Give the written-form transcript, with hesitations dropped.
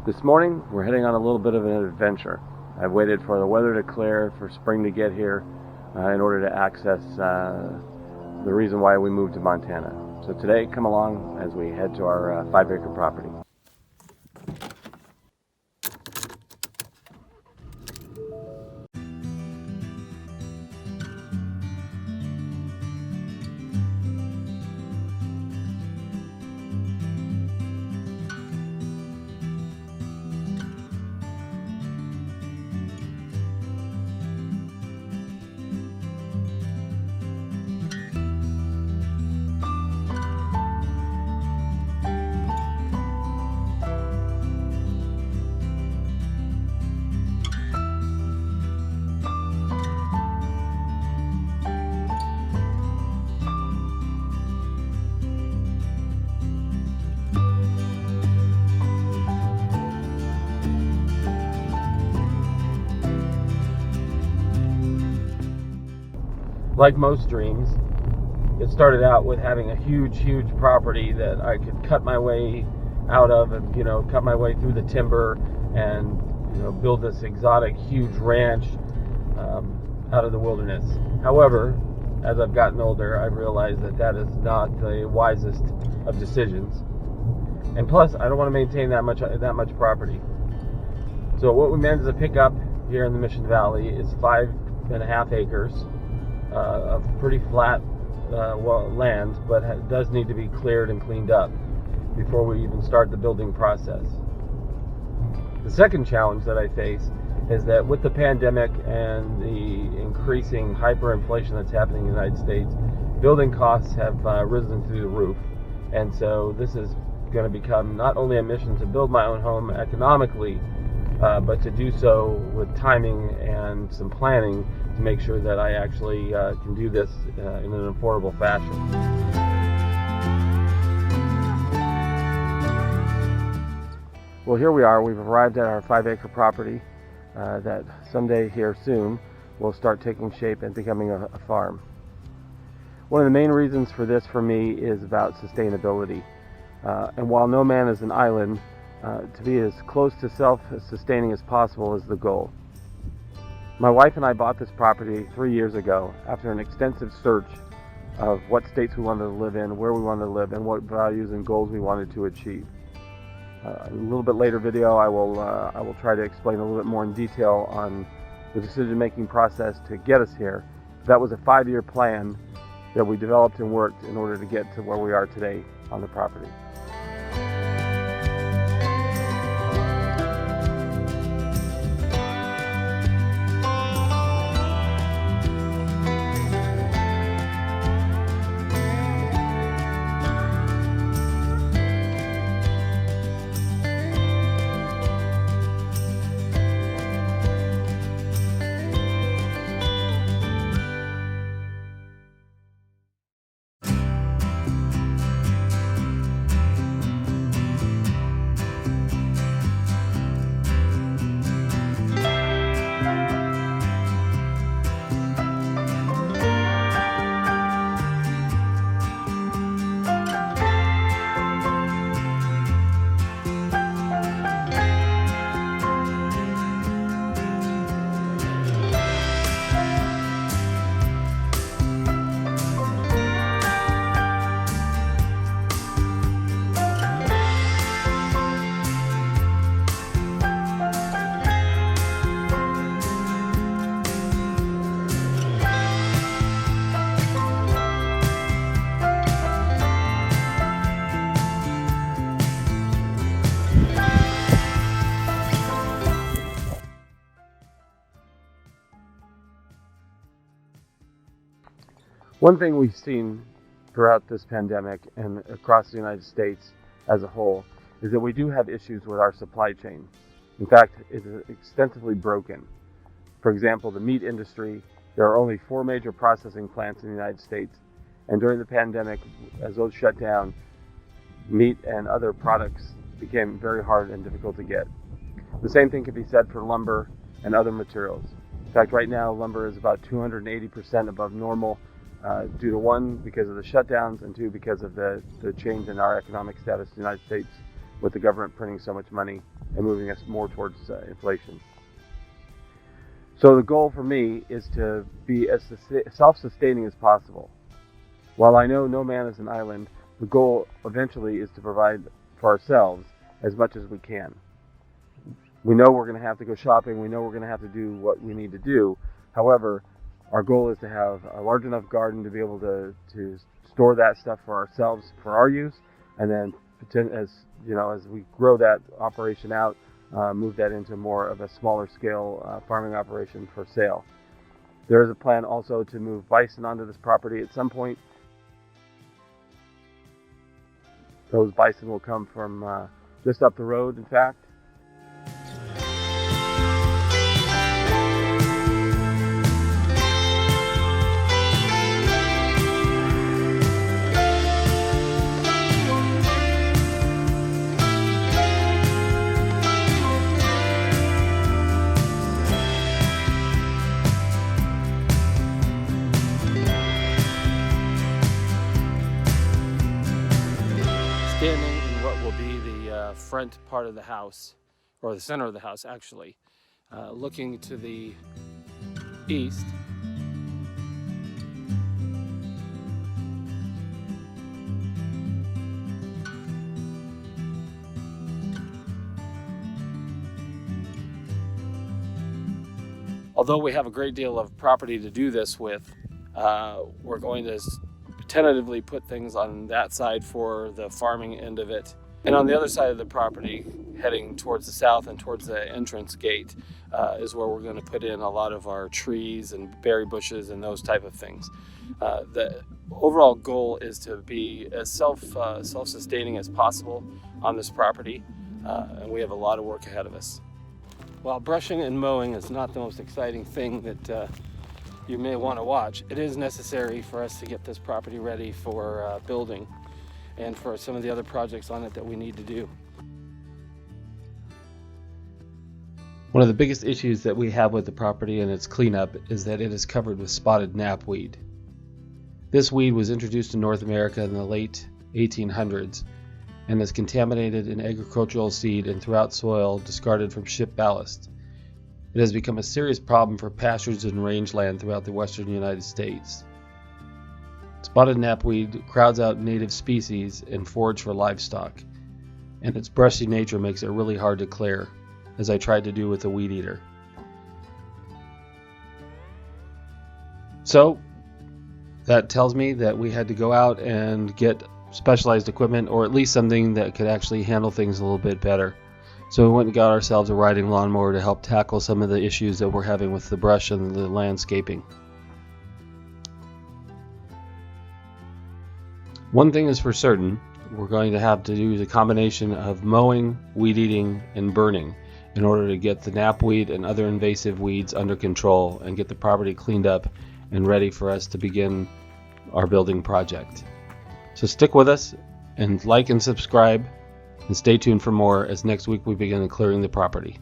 This morning, we're heading on a little bit of an adventure. I've waited for the weather to clear, for spring to get here, in order to access the reason why we moved to Montana. So today, come along as we head to our 5-acre property. Like most dreams, it started out with having a huge property that I could cut my way out of and, cut my way through the timber and, build this exotic, huge ranch out of the wilderness. However, as I've gotten older, I've realized that is not the wisest of decisions. And plus, I don't want to maintain that much property. So what we managed to pick up here in the Mission Valley is 5.5 acres. Of pretty flat land, but it does need to be cleared and cleaned up before we even start the building process. The second challenge that I face is that with the pandemic and the increasing hyperinflation that's happening in the United States, building costs have risen through the roof. And so this is going to become not only a mission to build my own home economically, but to do so with timing and some planning to make sure that I actually can do this in an affordable fashion. Well, here we are. We've arrived at our 5-acre property that someday here soon will start taking shape and becoming a farm. One of the main reasons for this for me is about sustainability. And while no man is an island, to be as close to self-sustaining as possible is the goal. My wife and I bought this property 3 years ago after an extensive search of what states we wanted to live in, where we wanted to live, and what values and goals we wanted to achieve. In a little bit later video, I will try to explain a little bit more in detail on the decision-making process to get us here. That was a 5-year plan that we developed and worked in order to get to where we are today on the property. One thing we've seen throughout this pandemic and across the United States as a whole is that we do have issues with our supply chain. In fact, it is extensively broken. For example, the meat industry, there are only 4 major processing plants in the United States, and during the pandemic, as those shut down, meat and other products became very hard and difficult to get. The same thing can be said for lumber and other materials. In fact, right now, lumber is about 280% above normal, due to 1, because of the shutdowns, and 2, because of the change in our economic status in the United States with the government printing so much money and moving us more towards inflation. So the goal for me is to be as self-sustaining as possible. While I know no man is an island, the goal eventually is to provide for ourselves as much as we can. We know we're going to have to go shopping. We know we're going to have to do what we need to do. However, our goal is to have a large enough garden to be able to store that stuff for ourselves, for our use, and then as we grow that operation out, move that into more of a smaller scale farming operation for sale. There is a plan also to move bison onto this property at some point. Those bison will come from just up the road, in fact. Standing in what will be the front part of the house, or the center of the house actually, looking to the east. Although we have a great deal of property to do this with, we're going to tentatively put things on that side for the farming end of it. And on the other side of the property, heading towards the south and towards the entrance gate, is where we're going to put in a lot of our trees and berry bushes and those type of things. The overall goal is to be as self-sustaining as possible on this property, and we have a lot of work ahead of us. While brushing and mowing is not the most exciting thing that you may want to watch, it is necessary for us to get this property ready for building and for some of the other projects on it that we need to do. One of the biggest issues that we have with the property and its cleanup is that it is covered with spotted knapweed. This weed was introduced to North America in the late 1800s and is contaminated in agricultural seed and throughout soil discarded from ship ballast. It has become a serious problem for pastures and rangeland throughout the western United States. Spotted knapweed crowds out native species and forage for livestock, and its brushy nature makes it really hard to clear, as I tried to do with the weed eater. So that tells me that we had to go out and get specialized equipment, or at least something that could actually handle things a little bit better. So we went and got ourselves a riding lawnmower to help tackle some of the issues that we're having with the brush and the landscaping. One thing is for certain, we're going to have to do the combination of mowing, weed eating, and burning in order to get the knapweed and other invasive weeds under control and get the property cleaned up and ready for us to begin our building project. So stick with us and like and subscribe, and stay tuned for more as next week we begin clearing the property.